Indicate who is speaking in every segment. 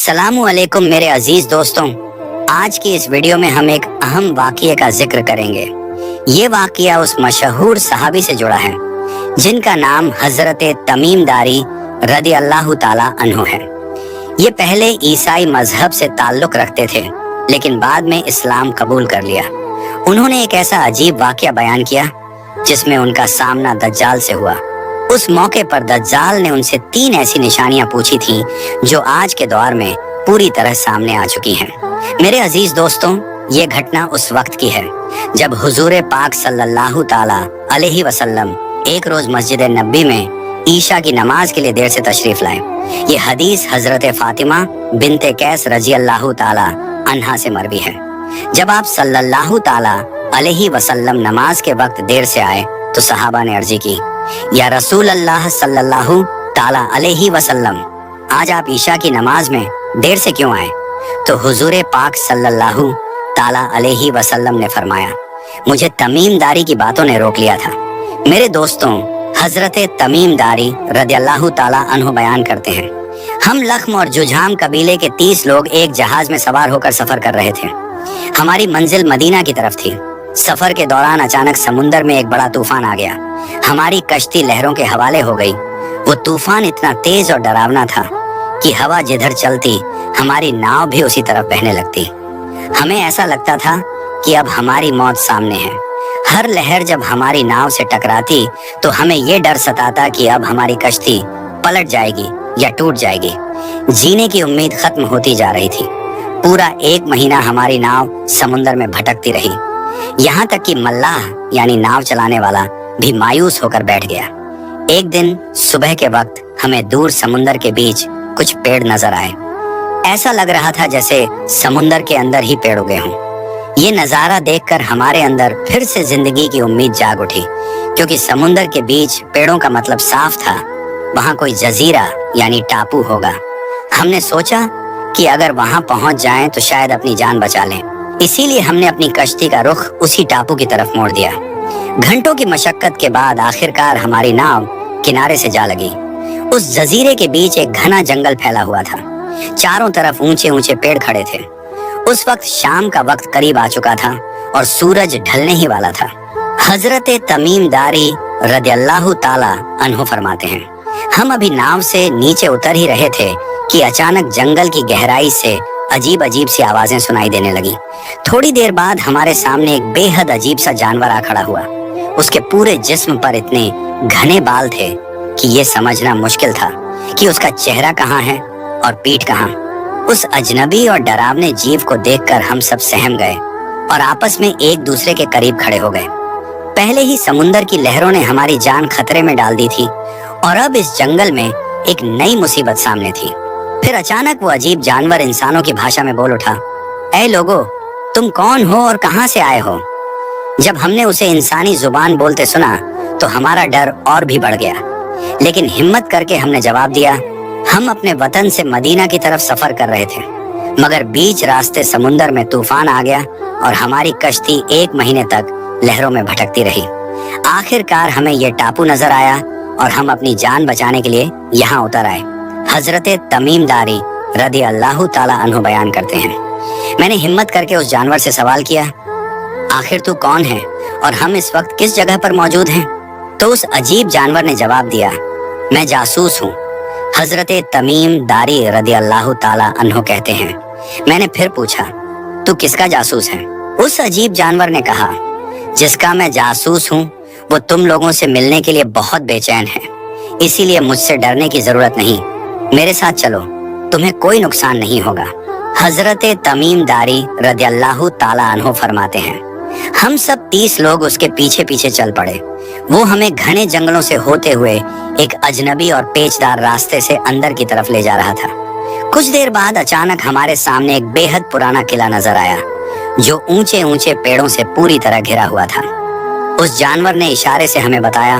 Speaker 1: अस्सलामु अलैकुम मेरे अजीज दोस्तों, आज की इस वीडियो में हम एक अहम वाक़ये का जिक्र करेंगे। ये वाक़या उस मशहूर सहाबी से जुड़ा है जिनका नाम हजरत तमीम दारी रदी अल्लाह ताला अन्हु है। ये पहले ईसाई मजहब से ताल्लुक रखते थे, लेकिन बाद में इस्लाम कबूल कर लिया। उन्होंने एक ऐसा अजीब वाक़या बयान किया जिसमें उनका सामना दज्जाल से हुआ। उस मौके पर दज्जाल ने उनसे 3 ऐसी निशानियां पूछी थीं जो आज के दौर में पूरी तरह सामने आ चुकी हैं। मेरे अजीज दोस्तों, ये घटना उस वक्त की है जब हुजूर पाक सल्लल्लाहु ताला अलैहि वसल्लम एक रोज मस्जिद नबी में ईशा की नमाज के लिए देर से तशरीफ लाए। ये हदीस हजरत फातिमा बिनते कैस रजी अल्लाह ताला अन्हा से मरवी है। जब आप सल्लल्लाहु ताला अलैहि वसल्लम नमाज के वक्त देर से आए तो सहाबा ने अर्जी की, या रसूल अल्लाह सल्लल्लाहु ताला अलैहि वसल्लम, आज आप ईशा की नमाज में देर से क्यों आए? तो हुजूर पाक सल्लल्लाहु ताला अलैहि वसल्लम ने फरमाया, मुझे तमीम दारी की बातों ने रोक लिया था। मेरे दोस्तों, हजरत तमीम दारी रदियल्लाहु ताला अन्हु बयान करते हैं, हम लख्म और जुझाम कबीले के 30 लोग एक जहाज में सवार होकर सफर कर रहे थे। हमारी मंजिल मदीना की तरफ थी। सफर के दौरान अचानक समुंदर में एक बड़ा तूफान आ गया। हमारी कश्ती लहरों के हवाले हो गई। वो तूफान इतना तेज और डरावना था कि हवा जिधर चलती हमारी नाव भी उसी तरफ बहने लगती। हमें ऐसा लगता था कि अब हमारी मौत सामने है। हर लहर जब हमारी नाव से टकराती तो हमें ये डर सताता कि अब हमारी कश्ती पलट जाएगी या टूट जाएगी। जीने की उम्मीद खत्म होती जा रही थी। पूरा 1 महीना हमारी नाव समुंदर में भटकती रही, यहाँ तक कि मल्लाह यानी नाव चलाने वाला भी मायूस होकर बैठ गया। एक दिन सुबह के वक्त हमें दूर समुंदर के बीच कुछ पेड़ नजर आए। ऐसा लग रहा था जैसे समुंदर के अंदर ही पेड़ उगे हों। ये नजारा देखकर हमारे अंदर फिर से जिंदगी की उम्मीद जाग उठी, क्योंकि समुंदर के बीच पेड़ों का मतलब साफ था, वहाँ कोई जजीरा यानी टापू होगा। हमने सोचा कि अगर वहाँ पहुँच जाएं तो शायद अपनी जान बचा लें। इसीलिए हमने अपनी कश्ती का रुख उसी टापू की तरफ मोड़ दिया। घंटों की मशक्कत के बाद आखिरकार हमारी नाव किनारे से जा लगी। उस जजीरे के बीच एक घना जंगल फैला हुआ था। चारों तरफ ऊंचे ऊंचे पेड़ खड़े थे। उस वक्त शाम का वक्त करीब आ चुका था और सूरज ढलने ही वाला था। हजरत तमीम दारी रदियल्लाहु ताला अन्हु फरमाते हैं, हम अभी नाव से नीचे उतर ही रहे थे कि अचानक जंगल की गहराई से अजीब अजीब सी आवाजें सुनाई देने लगी। थोड़ी देर बाद हमारे सामने एक बेहद अजीब सा जानवर आ खड़ा हुआ। उसके पूरे जिस्म पर इतने घने बाल थे कि ये समझना मुश्किल था कि उसका चेहरा कहाँ है और पीठ कहाँ। उस अजनबी और डरावने जीव को देखकर हम सब सहम गए और आपस में एक दूसरे के करीब खड़े हो गए। पहले ही समुंदर की लहरों ने हमारी जान खतरे में डाल दी थी और अब इस जंगल में एक नई मुसीबत सामने थी। फिर अचानक वो अजीब जानवर इंसानों की भाषा में बोल उठा, ऐ लोगो, तुम कौन हो और कहाँ से आए हो? जब हमने उसे इंसानी जुबान बोलते सुना तो हमारा डर और भी बढ़ गया, लेकिन हिम्मत करके हमने जवाब दिया, हम अपने वतन से मदीना की तरफ सफर कर रहे थे, मगर बीच रास्ते समुंदर में तूफान आ गया और हमारी कश्ती 1 महीने तक लहरों में भटकती रही। आखिरकार हमें ये टापू नजर आया और हम अपनी जान बचाने के लिए यहाँ उतर आए। हजरत तमीम दारी रदी अल्लाह ताला अन्हु बयान करते हैं, मैंने हिम्मत करके उस जानवर से सवाल किया, आखिर तू कौन है और हम इस वक्त किस जगह पर मौजूद हैं? तो उस अजीब जानवर ने जवाब दिया, मैं जासूस हूँ। हजरत तमीम दारी रदी अल्लाह ताला अन्हु कहते हैं, मैंने फिर पूछा, तू किसका जासूस है? उस अजीब जानवर ने कहा, जिसका मैं जासूस हूँ वो तुम लोगों से मिलने के लिए बहुत बेचैन है, इसीलिए मुझसे डरने की जरूरत नहीं। मेरे साथ चलो, तुम्हें कोई नुकसान नहीं होगा। हजरत तमीम दारी रदियल्लाहु ताला अन्हु फरमाते हैं, हम सब 30 लोग उसके पीछे पीछे चल पड़े। वो हमें घने जंगलों से होते हुए एक अजनबी और पेचदार रास्ते से अंदर की तरफ ले जा रहा था। कुछ देर बाद अचानक हमारे सामने एक बेहद पुराना किला नजर आया जो ऊंचे ऊंचे पेड़ों से पूरी तरह घिरा हुआ था। उस जानवर ने इशारे से हमें बताया,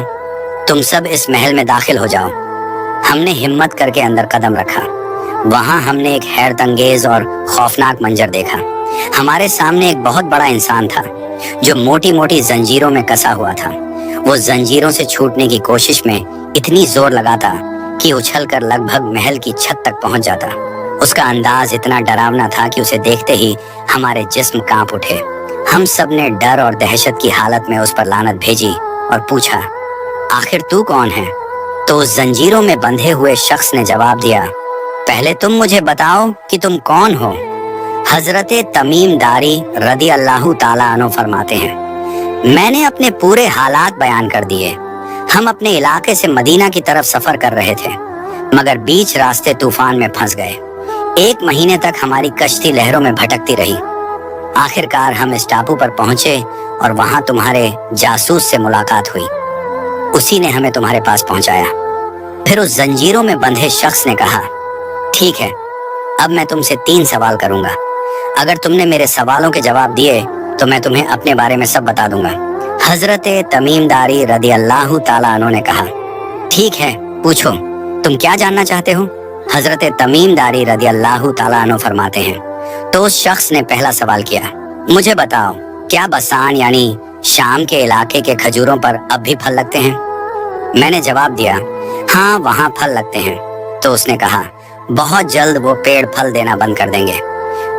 Speaker 1: तुम सब इस महल में दाखिल हो जाओ। हमने हिम्मत करके अंदर कदम रखा। वहां हमने एक हैरत अंगेज और खौफनाक मंजर देखा। हमारे सामने एक बहुत बड़ा इंसान था जो मोटी मोटी जंजीरों में कसा हुआ था। वो जंजीरों से छूटने की कोशिश में इतनी जोर लगाता कि उछलकर लगभग महल की छत तक पहुंच जाता। उसका अंदाज इतना डरावना था कि उसे देखते ही हमारे जिस्म कांप उठे। हम सब ने डर और दहशत की हालत में उस पर लानत भेजी और पूछा, आखिर तू कौन है? तो उस जंजीरों में बंधे हुए शख्स ने जवाब दिया, पहले तुम मुझे बताओ कि तुम कौन हो। हजरत तमीम दारी रदी अल्लाह ताला अन्हु फरमाते हैं, मैंने अपने पूरे हालात बयान कर दिए। हम अपने इलाके से मदीना की तरफ सफर कर रहे थे, मगर बीच रास्ते तूफान में फंस गए। 1 महीने तक हमारी कश्ती लहरों में भटकती रही। आखिरकार हम इस टापू पर पहुंचे और वहां तुम्हारे जासूस से मुलाकात हुई। उसी ने हमें तुम्हारे पास पहुंचाया। फिर उस जंजीरों में बंधे शख्स ने कहा, ठीक है, अब मैं तुमसे 3 सवाल करूंगा। अगर तुमने मेरे सवालों के जवाब दिए तो मैं तुम्हें अपने बारे में सब बता दूंगा। हजरत तमीम दारी रदी अल्लाह ताला अन्हु ने कहा, ठीक है, पूछो, तुम क्या जानना चाहते हो? हजरत तमीम दारी रदी अल्लाह ताला अन्हु फरमाते हैं, तो उस शख्स ने पहला सवाल किया, मुझे बताओ, क्या बसान यानी शाम के इलाके के खजूरों पर अब भी फल लगते हैं? मैंने जवाब दिया, हाँ, वहाँ फल लगते हैं। तो उसने कहा, बहुत जल्द वो पेड़ फल देना बंद कर देंगे।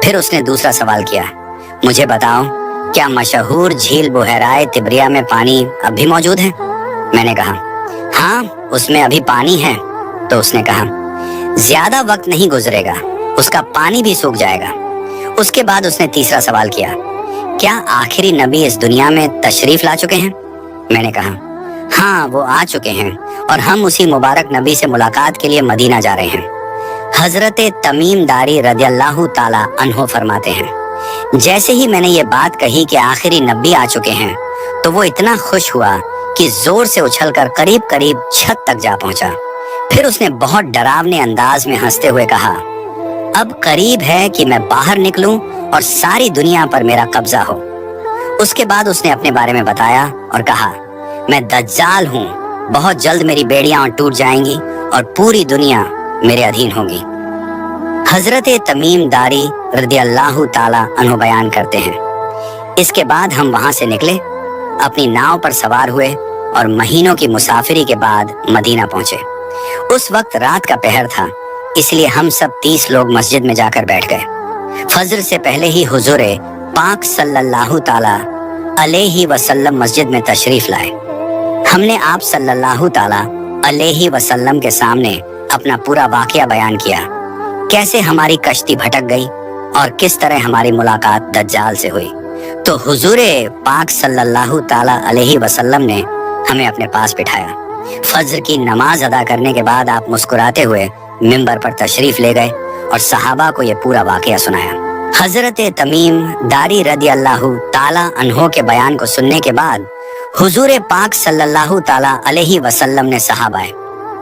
Speaker 1: फिर उसने दूसरा सवाल किया, मुझे बताओ, क्या मशहूर झील बुहराए तिब्रिया में पानी अब भी मौजूद है? मैंने कहा, हाँ, उसमें अभी पानी है। तो उसने कहा, ज्यादा वक्त नहीं गुजरेगा, उसका पानी भी सूख जाएगा। उसके बाद उसने तीसरा सवाल किया, क्या आखिरी नबी इस दुनिया में तशरीफ ला चुके हैं? मैंने कहा, हाँ, वो आ चुके हैं और हम उसी मुबारक नबी से मुलाकात के लिए मदीना जा रहे हैं। हजरत तमीम दारी रदियल्लाहु ताला अन्हो फरमाते हैं, जैसे ही मैंने ये बात कही कि आखिरी नबी आ चुके हैं, तो वो इतना खुश हुआ कि जोर से उछलकर करीब करीब छत तक जा पहुंचा। फिर उसने बहुत डरावने अंदाज में हंसते हुए कहा, अब करीब है कि मैं बाहर निकलूं और सारी दुनिया पर मेरा कब्जा हो। उसके बाद उसने अपने बारे में बताया और कहा, मैं दज्जाल हूँ, बहुत जल्द मेरी बेड़ियां टूट जाएंगी और पूरी दुनिया मेरे अधीन होगी। हजरत तमीम दारी रदियल्लाहु ताला अन्हु बयान करते हैं, इसके बाद हम वहां से निकले, अपनी नाव पर सवार हुए और महीनों की मुसाफिरी के बाद मदीना पहुंचे। उस वक्त रात का पहर था, इसलिए हम सब 30 लोग मस्जिद में जाकर बैठ गए। फजर से पहले ही हुजूर पाक सल्लल्लाहु ताला अलैहि वसल्लम मस्जिद में तशरीफ लाए। हमने आप सल्लल्लाहु ताला अलैहि वसल्लम के सामने अपना पूरा वाकया बयान किया, कैसे हमारी कश्ती भटक गई और किस तरह हमारी मुलाकात दज्जाल से हुई। तो हुजूर पाक सल्लल्लाहु ताला अलैहि वसल्लम ने हमें अपने पास बिठाया। फजर की नमाज अदा करने के बाद आप मुस्कुराते हुए मिंबर पर तशरीफ ले गए और सहाबा को ये पूरा वाकया सुनाया। हजरत तमीम दारी रदियल्लाहु ताला अन्हो के बयान को सुनने के बाद हुजूर पाक सल्लल्लाहु ताला अलैहि वसल्लम ने सहाबाए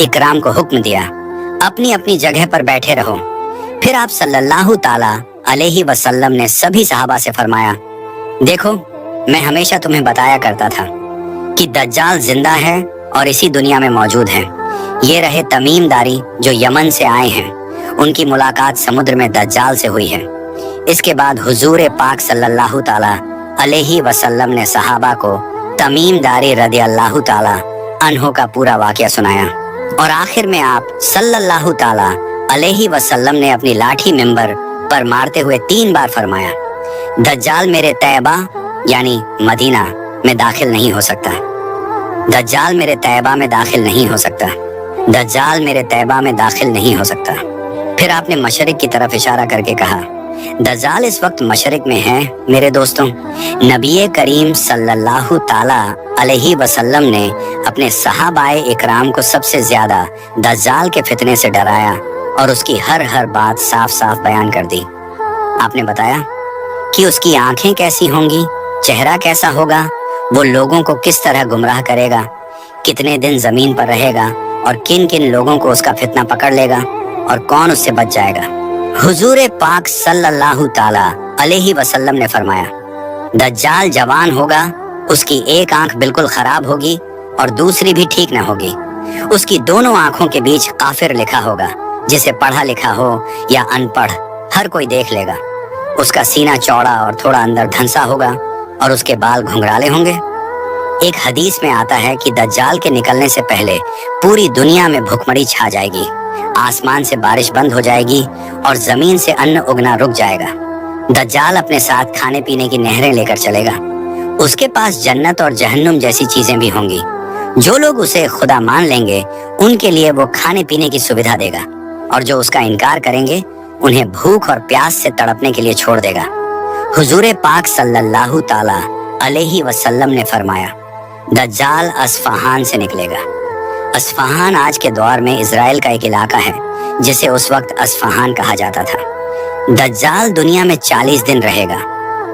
Speaker 1: इकराम को हुक्म दिया, अपनी अपनी जगह पर बैठे रहो। फिर आप सल्लल्लाहु ताला अलैहि वसल्लम ने सभी सहाबा से फरमाया, देखो, मैं हमेशा तुम्हें बताया करता था कि दज्जाल जिंदा है और इसी दुनिया में मौजूद है। ये रहे तमीम दारी जो यमन से आए हैं, उनकी मुलाकात समुद्र में दज्जाल से हुई है। इसके बाद हुजूर पाक सल्लल्लाहु ताला अलैहि वसल्लम ने सहाबा को तमीम दारी रदियल्लाहु ताला अन्हो का पूरा वाकया सुनाया और आखिर में आप सल्लल्लाहु ताला अलैहि वसल्लम ने अपनी लाठी मिंबर पर मारते हुए 3 बार फरमाया, दज्जाल मेरे तैयबा यानी मदीना में दाखिल नहीं हो सकता, दज्जाल मेरे तैयबा में दाखिल नहीं हो सकता, दज्जाल मेरे तैयबा में दाखिल नहीं हो सकता। फिर आपने मशरिक की तरफ इशारा करके कहा, दज्जाल इस वक्त मशरिक में है। मेरे दोस्तों, नबी करीम सल्लल्लाहु ताला अलैहि वसल्लम ने अपने सहाबाए इकराम को सबसे ज्यादा दज्जाल के फितने से डराया और उसकी हर बात साफ साफ बयान कर दी। आपने बताया कि उसकी आंखें कैसी होंगी, चेहरा कैसा होगा, वो लोगों को किस तरह गुमराह करेगा, कितने दिन जमीन पर रहेगा और किन किन लोगों को उसका फितना पकड़ लेगा और कौन उससे बच जाएगा। हुजूर पाक सल्लल्लाहु ताला अलैहि वसल्लम ने फरमाया, दज्जाल जवान होगा, उसकी एक आंख बिल्कुल खराब होगी और दूसरी भी ठीक न होगी। उसकी दोनों आंखों के बीच काफिर लिखा होगा, जिसे पढ़ा लिखा हो या अनपढ़ हर कोई देख लेगा। उसका सीना चौड़ा और थोड़ा अंदर धंसा होगा और उसके बाल घुंघराले होंगे। एक हदीस में आता है कि दज्जाल के निकलने से पहले पूरी दुनिया में भुखमरी छा जाएगी। आसमान से बारिश बंद हो जाएगी और जमीन से अन्न उगना रुक जाएगा। दज्जाल अपने साथ खाने पीने की नहरें लेकर चलेगा। उसके पास जन्नत और जहन्नुम जैसी चीजें भी होंगी। जो लोग उसे खुदा मान लेंगे उनके लिए वो खाने पीने की सुविधा देगा, और जो उसका इनकार करेंगे उन्हें भूख और प्यास से तड़पने के लिए छोड़ देगा। हुजूर पाक सल्लल्लाहु ताला अलैहि वसल्लम ने फरमाया, दज्जाल अस्फहान से निकलेगा। अस्फहान आज के दौर में इजराइल का एक इलाका है जिसे उस वक्त अस्फहान कहा जाता था। दज्जाल दुनिया में 40 दिन रहेगा।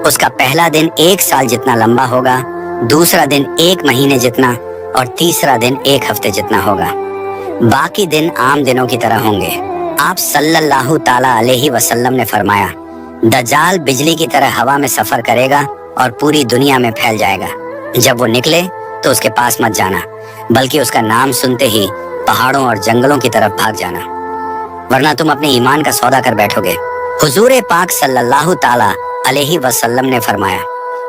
Speaker 1: उसका पहला दिन 1 साल जितना लंबा होगा, दूसरा दिन 1 महीने जितना और तीसरा दिन 1 हफ्ते जितना होगा। बाकी दिन आम दिनों की तरह होंगे। आप सल्लल्लाहु ताला अलैहि वसल्लम ने फरमाया, दज्जाल बिजली की तरह हवा में सफर करेगा और पूरी दुनिया में फैल जाएगा। जब वो निकले तो उसके पास मत जाना, बल्कि उसका नाम सुनते ही पहाड़ों और जंगलों की तरफ भाग जाना, वरना तुम अपने ईमान का सौदा कर बैठोगे। हुजूर पाक सल्लल्लाहु ताला अलैहि वसल्लम ने फरमाया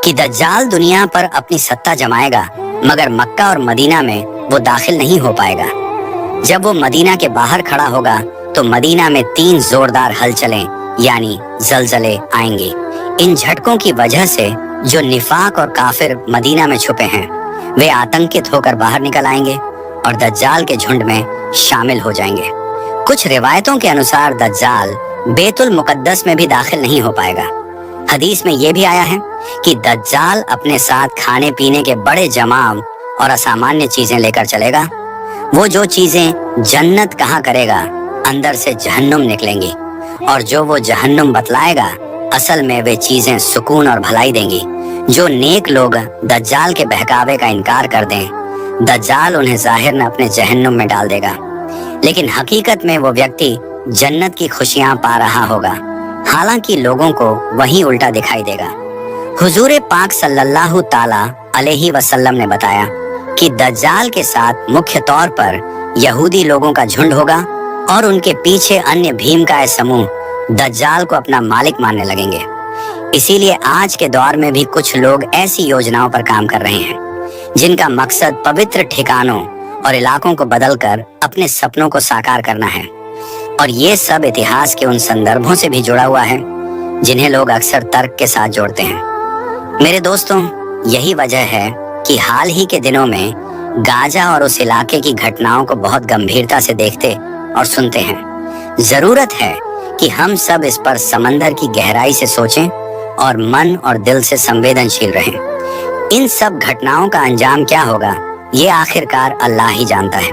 Speaker 1: कि दज्जाल दुनिया पर अपनी सत्ता जमाएगा, मगर मक्का और मदीना में वो दाखिल नहीं हो पाएगा। जब वो मदीना के बाहर खड़ा होगा तो मदीना में 3 जोरदार हलचलें यानी जलजले आएंगे। इन झटकों की वजह से जो निफाक और काफिर मदीना में छुपे हैं वे आतंकित होकर बाहर निकल आएंगे और दज्जाल के झुंड में शामिल हो जाएंगे। कुछ रिवायतों के अनुसार दज्जाल बेतुल मुकद्दस में भी दाखिल नहीं हो पाएगा। हदीस में यह भी आया है कि दज्जाल अपने साथ खाने पीने के बड़े जमाव और असामान्य चीजें लेकर चलेगा। वो जो चीजें जन्नत कहा करेगा अंदर से जहन्नुम निकलेंगी, और जो वो जहन्नुम बतलाएगा असल में वे चीजें सुकून और भलाई देंगी। जो नेक लोग दज्जाल के बहकावे का इनकार कर दें, दज्जाल उन्हें जाहिर में अपने जहन्नुम में डाल देगा, लेकिन हकीकत में वो व्यक्ति जन्नत की खुशियां पा रहा होगा। हालांकि लोगों को वही उल्टा दिखाई देगा। हुजूर पाक सल्लल्लाहु ताला अलैहि वसल्लम ने बताया कि दज्जाल के साथ मुख्य तौर पर यहूदी लोगों का झुंड होगा और उनके पीछे अन्य भीमकाय समूह दज्जाल को अपना मालिक मानने लगेंगे। इसीलिए आज के दौर में भी कुछ लोग ऐसी योजनाओं पर काम कर रहे हैं जिनका मकसद पवित्र ठिकानों और इलाकों को बदलकर अपने सपनों को साकार करना है। और ये सब इतिहास के उन संदर्भों से भी जुड़ा हुआ है जिन्हें लोग अक्सर तर्क के साथ जोड़ते हैं। मेरे दोस्तों, यही वजह है कि हाल ही के दिनों में गाजा और उस इलाके की घटनाओं को बहुत गंभीरता से देखते और सुनते हैं। जरूरत है कि हम सब इस पर समंदर की गहराई से सोचें और मन और दिल से संवेदनशील रहें। इन सब घटनाओं का अंजाम क्या होगा ये आखिरकार अल्लाह ही जानता है।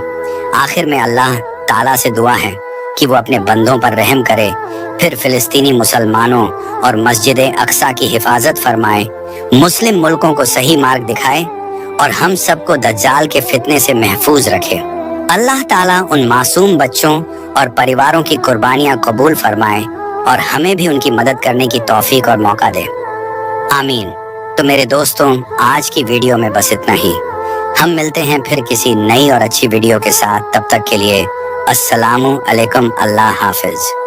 Speaker 1: आखिर में अल्लाह ताला से दुआ है कि वो अपने बंदों पर रहम करे, फिर फिलिस्तीनी मुसलमानों और मस्जिद अक्सा की हिफाजत फरमाए, मुस्लिम मुल्कों को सही मार्ग दिखाए और हम सबको दज्जाल के फितने से महफूज रखे। अल्लाह ताला उन मासूम बच्चों और परिवारों की कुर्बानियां कबूल फरमाए और हमें भी उनकी मदद करने की तौफीक और मौका दे। आमीन। तो मेरे दोस्तों, आज की वीडियो में बस इतना ही। हम मिलते हैं फिर किसी नई और अच्छी वीडियो के साथ। तब तक के लिए अस्सलामु अलैकुम। अल्लाह हाफिज।